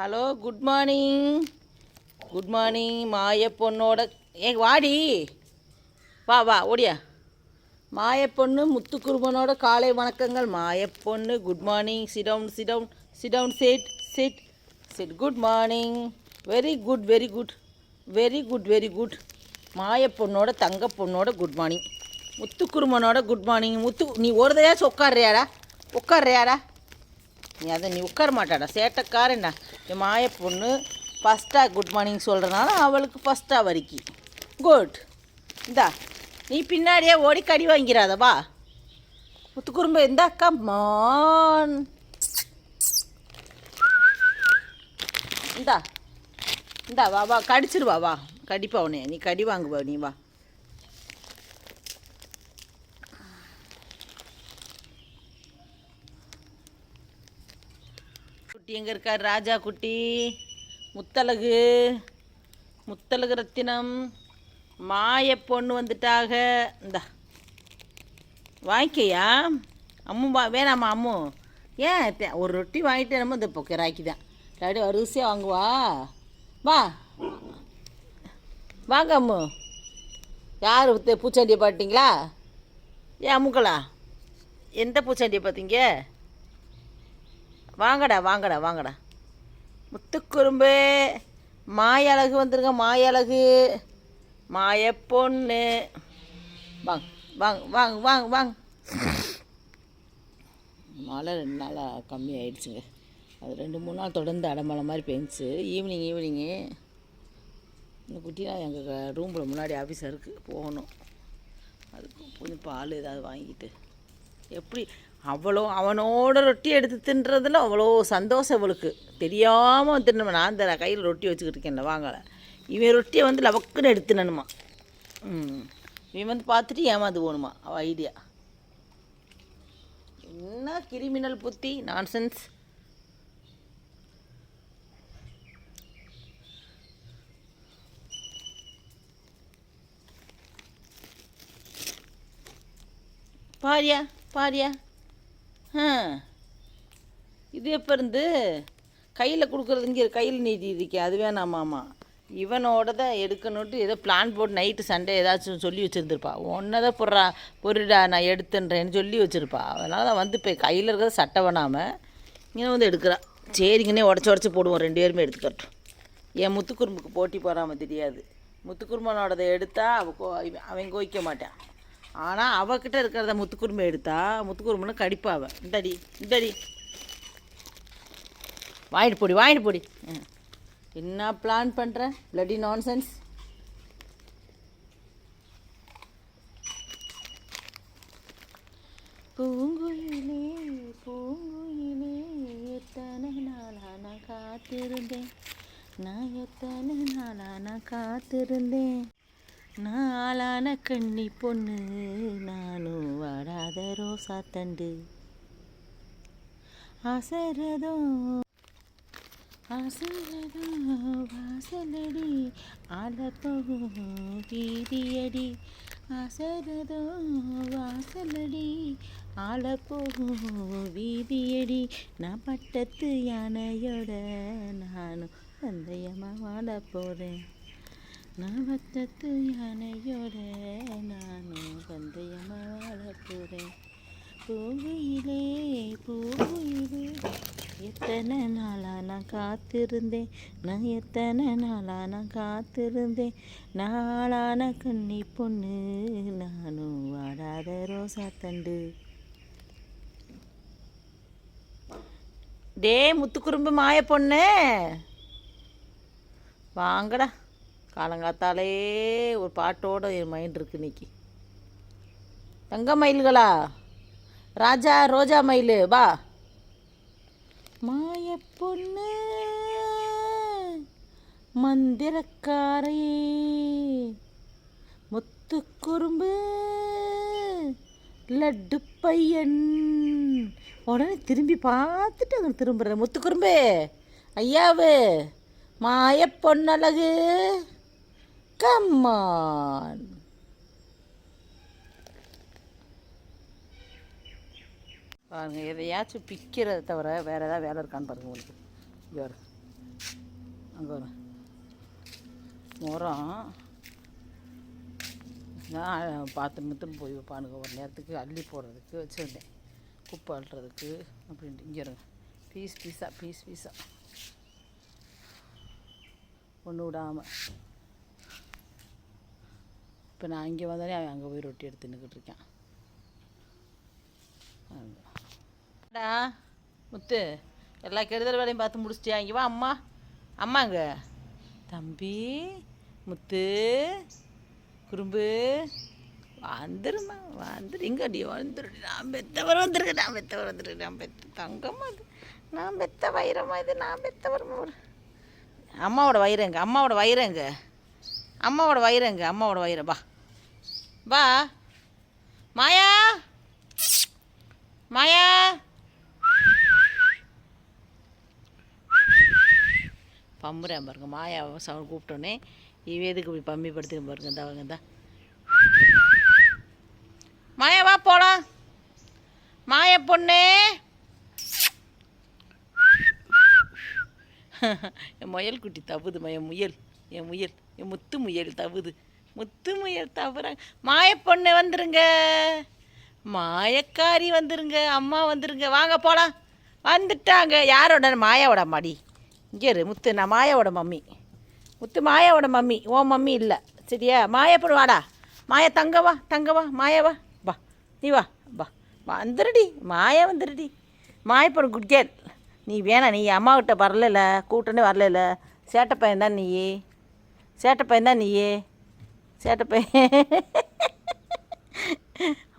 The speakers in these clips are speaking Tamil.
Hello, good morning. Good morning. மாயப்பொண்ணோட வாடி, வா வா ஓடியா. மாயப்பொண்ணு முத்துக்குருமனோட காலை வணக்கங்கள். மாயப்பொண்ணு good morning. Sit down sit down sit down sit sit sit. Good morning. Very good very good very good very good. மாயப்பொண்ணோட தங்க பொண்ணோட குட் மார்னிங். முத்துக்குருமனோட குட் மார்னிங். நீ ஒரு தயாச்சும் உட்கார்றியாடா. நீ உட்கார மாட்டாடா, சேட்டைக்காரன்டா. என் மாய பொண்ணு ஃபஸ்ட்டாக குட் மார்னிங் சொல்கிறனால அவளுக்கு ஃபஸ்ட்டாக வரைக்கி குட். இந்தா நீ பின்னாடியே ஓடி கடி வாங்கிறாத, வா முத்துக்குறும்பு. இந்தா கம்மான். இந்தா இந்தா வா வா, கடிச்சிருவா, வா கடிப்பா உனே. நீ கடி வாங்குவா, நீ வா. குட்டி எங்கே இருக்கார்? ராஜா குட்டி, முத்தழகு, முத்தழகு ரத்தினம், மாய பொண்ணு வந்துட்டாக. இந்தா வாங்கிக்கையா அம்மு. வேணாம்மா அம்மு. ஏன் ஒரு ரொட்டி வாங்கிட்டு நம்ம இந்த கிராக்கி தான் டேடி வரிசையாக வாங்குவா. வா வாங்க அம்மு. யார் பூச்சாண்டியை பார்த்தீங்களா? ஏன் அம்முக்களா, எந்த பூச்சாண்டியை பார்த்தீங்க? வாங்கடா வாங்கடா வாங்கடா. முத்துக்குறும்பு மாயழகு வந்துருங்க. மாயழகு மாய பொண்ணு வாங்க வாங்க வாங்க வாங்க வாங்க. மழை 2 நாளாக கம்மி ஆயிடுச்சுங்க. அது 2-3 நாள் தொடர்ந்து அடமழை மாதிரி பெஞ்சிச்சு. ஈவினிங்கு இந்த குட்டிலாம் எங்கள் ரூமில் முன்னாடி ஆஃபீஸாக இருக்குது, போகணும். அதுக்கு கொஞ்சம் பால் ஏதாவது வாங்கிட்டு எப்படி அவனோட ரொட்டி எடுத்து தின்றதில் அவ்வளோ சந்தோஷம் இவளுக்கு. தெரியாமல் தின்னமா. நான் இந்த கையில் ரொட்டி வச்சுக்கிட்டு இருக்கேன்ல, வாங்கலை. இவன் ரொட்டியை லவக்குன்னு எடுத்துனணுமா. இவன் பார்த்துட்டு ஏமாந்து போகணுமா அவள் ஐடியா. என்ன கிரிமினல் புத்தி, நான்சென்ஸ். பாரியா. இது எப்போ இருந்து கையில் கொடுக்குறது? இங்கே கையில் நீதி இருக்கே, அது வேணாமாம்மா. இவனோட தான் எடுக்கணுன்ட்டு ஏதோ பிளான் போட்டு நைட்டு சண்டே ஏதாச்சும் சொல்லி வச்சுருந்துருப்பா. ஒன்றை தான் பொருடா நான் எடுத்துன்றேன்னு சொல்லி வச்சுருப்பா. அதனால் தான் இப்போ கையில் இருக்கிறத சட்டை வேணாமல் இங்கே எடுக்கிறான். சரிங்கன்னே உடச்சி போடுவோம், 2 பேருமே எடுத்துக்கட்டும். என் முத்துக்குறும்புக்கு போட்டி போடாமல் தெரியாது. முத்துக்குறும்பனோடதை எடுத்தால் அவன் கோய்க்க மாட்டான். ஆனால் அவகிட்ட இருக்கிறத முத்துக்குறும்பை எடுத்தா முத்துக்குறும்புன்னு கடிப்பாவ. இந்தடி வாங்கிட்டு போடி. என்ன பிளான் பண்ணுற? Bloody nonsense. பூங்குயிலே பூங்குயிலே எத்தனை நாளாக நான் காத்திருந்தேன், நான் எத்தனை நாளாக நான் காத்திருந்தேன். நாளான கண்ணி பொண்ணு நானும் வாடாத ரோசா தண்டு. அசரதோ வாசலடி ஆலப்போகும் வீதியடி. அசரதோ வாசலடி ஆலப்போகும் வீதியடி. நான் பட்டத்து யானையோட நானும் பந்தயமாக வாழ போகிறேன். நான் பட்டத்து யானையோட நானும் பந்தயமாக வாழ போகிறேன். பூங்குயிலே பூங்குயிலே எத்தனை நாளாக நான் காத்திருந்தேன், நான் எத்தனை நாளாக நான் காத்திருந்தேன். நாளான கண்ணி பொண்ணு நானும் வாடாத ரோசா தண்டு. டே முத்துக்குறும்பு மாய பொண்ணு, வாங்கடா. காலங்காத்தாலே ஒரு பாட்டோட என் மைண்ட் இருக்குது இன்னைக்கு. தங்க மயில்களா, ராஜா ரோஜா மயில், வா. மாய பொண்ணு மந்திரக்காரே, முத்துக்குறும்பு லட்டு பையன். உடனே திரும்பி பார்த்துட்டு அங்கே திரும்புற முத்துக்குறும்பு ஐயாவு. மாய பொண்ணழகு கம்மான். பாருங்கள், எதையாச்சும் பிக்கிறத தவிர வேறு ஏதாவது வேலை இருக்கான்னு பாருங்கள் உங்களுக்கு. இங்கே அங்கே வரும் முறம் நான் பாத்திரத்துன்னு போய் வைப்பானுங்க. ஒரு நேரத்துக்கு அள்ளி போடுறதுக்கு வச்சுருந்தேன், குப்பை அள்ளுறதுக்கு அப்படின்ட்டு. இங்கே இருங்க, பீஸ் பீஸாக ஒன்று விடாமல். இப்போ நான் இங்கே வந்தாலே அவன் அங்கே போய் ரொட்டி எடுத்து நின்றுக்கிட்டு இருக்கான். முத்து, எல்லா கெடுதல் வேலையும் பார்த்து முடிச்சிட்டியா? இங்கே வா அம்மா. அம்மாங்க தம்பி முத்து குறும்பு வந்துருமா, வந்துரு. இங்கடி வந்துருடி. நான் பெத்தவர் வந்துருக்கேன். நான் பெத்த தங்கம்மா இது, நான் பெத்த வைரமா இது, நான் பெத்த வரமா. அம்மாவோட வயிறங்க, அம்மாவோட வயிறம். வா மாயா, பம்புறேன் பாருங்க. மாயாவை சவுண்ட் கூப்பிட்டோன்னே எதுக்கு இப்படி பம்மி படுத்துக்க பாருங்க. இந்த அவங்க தான் மாயா, வா போகலாம். மாய பொண்ணு, என் முயல் குட்டி தவுது. என் முத்து முயல் தவுறாங்க. மாய பொண்ணு வந்துருங்க, மாயக்காரி வந்துருங்க, அம்மா வந்துருங்க. வாங்க போகலாம். வந்துட்டாங்க. யாரோட? மாயாவோட அம்மாடி. இங்கே இரு முத்து, நான் மாயாவோட மம்மி. முத்து மாயாவோட மம்மி, ஓ மம்மி இல்லை சரியா? மாயா பொண்ணு வாடா. மாயா தங்க வா மாயாவா, வா நீ வா வந்துருடி. மாயா வந்துருடி. மாய பொண்ணு குட் கேர்ள். நீ வேணாம், நீ அம்மாக்கிட்ட வரல, கூட்டனே வரல. சேட்டை பையன் தான்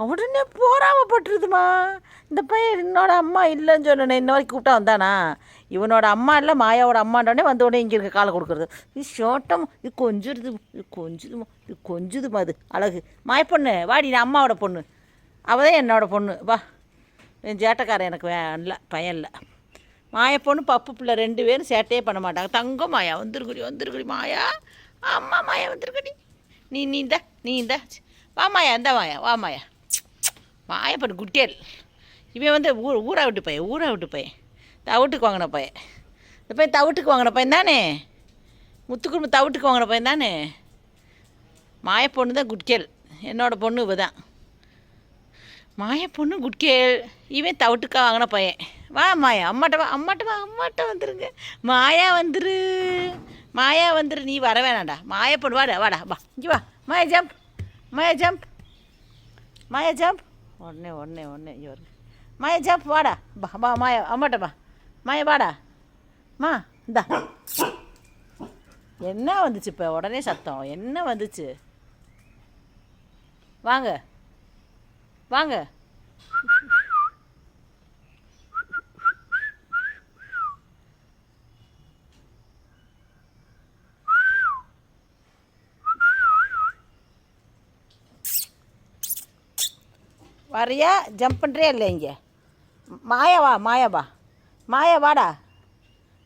உடனே போராமப்பட்டுருதுமா. இந்த பையன் என்னோட அம்மா இல்லைன்னு சொன்னேன், இன்ன வரைக்கும் கூப்பிட்டா வந்தானா? இவனோட அம்மா இல்லை, மாயாவோட அம்மாண்டோடனே வந்த உடனே இங்கே இருக்க காலை கொடுக்குறது. இது ஷோட்டம், இது கொஞ்சுதுமா. அது அழகு. மாயப்பொண்ணு வாடி, நான் அம்மாவோட பொண்ணு, அவள் தான் என்னோட பொண்ணு. வா, என் சேட்டைக்காரன் எனக்கு இல்லை, பையன் இல்லை. மாயப்பொண்ணு பப்பு பிள்ளை 2 பேரும் சேட்டையே பண்ண மாட்டாங்க. தங்கம் மாயா வந்துருக்குடி மாயா. அம்மா மாயா வந்துருக்குடி. நீ இந்த வா மாயா, வா மாயா. மாயப்பொண்ணு குட்டேல். இவன் வந்து ஊரா விட்டு பையன், தவிட்டுக்கு வாங்கின பையன். இந்த பையன் தவிட்டுக்கு வாங்கின பையன் தானே? முத்துக்குடும்பம் தவிட்டுக்கு வாங்கின பையன் தானே? மாயப்பொண்ணு தான் குட்கேல். என்னோட பொண்ணு இவ தான். மாயப்பொண்ணு குட்கேல், இவன் தவிட்டுக்கா வாங்கின பையன். வா மாயா, அம்மாட்ட வந்துருங்க. மாயா வந்துரு. நீ வர வேணாண்டா. மாயப்பொண்ணு வாடா வா இங்கே வா. மாயா ஜம்ப். உடனே இங்கே வருங்க. மாயா ஜம்ப், வாடா பா மாயா, அம்மாட்ட வா. மாயா வாடா மா. இந்தா என்ன வந்துச்சு இப்போ? உடனே சத்தம் என்ன வந்துச்சு? வாங்க வரையா? ஜம்ப் பண்ணுறியா இல்லை? இங்கே மாயா வாடா.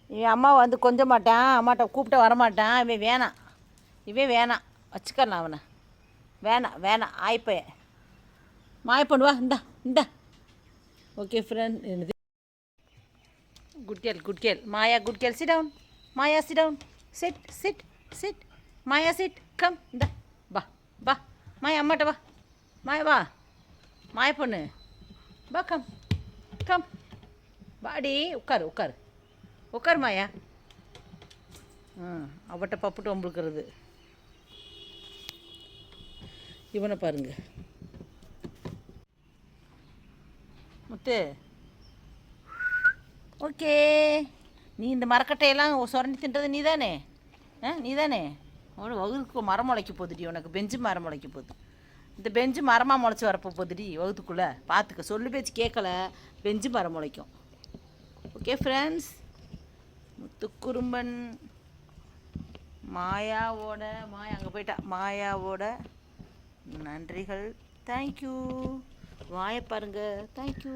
இவன் அம்மா வந்து கொஞ்ச மாட்டான், அம்மாட்ட கூப்பிட்ட வரமாட்டான். இவன் வேணாம் வச்சுக்கலாம் அவனை. வேணாம் ஆய்ப்பையன். மாய பொண்ணு வா. இந்தா ஓகே ஃப்ரெண்ட். என்னது குட் கேர்ள் மாயா, குட் கேர்ள். சிட் டவுன் மாயா, சிட் டவுன். சிட் மாயா, சிட். கம் இந்தா வா மாயா, அம்மாட்ட வா. மாயா வா. மாய பொண்ணு வா, கம் வாடி. உட்காரு மாயா. அவட்ட பப்புட்டு வம்புழுக்கிறது. இவனை பாருங்க முத்து. ஓகே, நீ இந்த மரக்கட்டையெல்லாம் சுரண்டி தின்றது நீ தானே? அவனு வகுதுக்கு மரம் முளைக்க போகுதுடி. உனக்கு பெஞ்சு மரம் முளைக்க போகுது. இந்த பெஞ்சு மரமாக முளைச்சி வரப்போ போகுதுடி வகுத்துக்குள்ளே. பார்த்துக்க, சொல்லு பேச்சு கேட்கல, பெஞ்சு மரம் முளைக்கும். ஓகே ஃப்ரெண்ட்ஸ், முத்துக்குறும்பன் மாயா அங்கே போயிட்டா. மாயாவோட நன்றிகள். தேங்க்யூ. மாயை பாருங்க. தேங்க்யூ.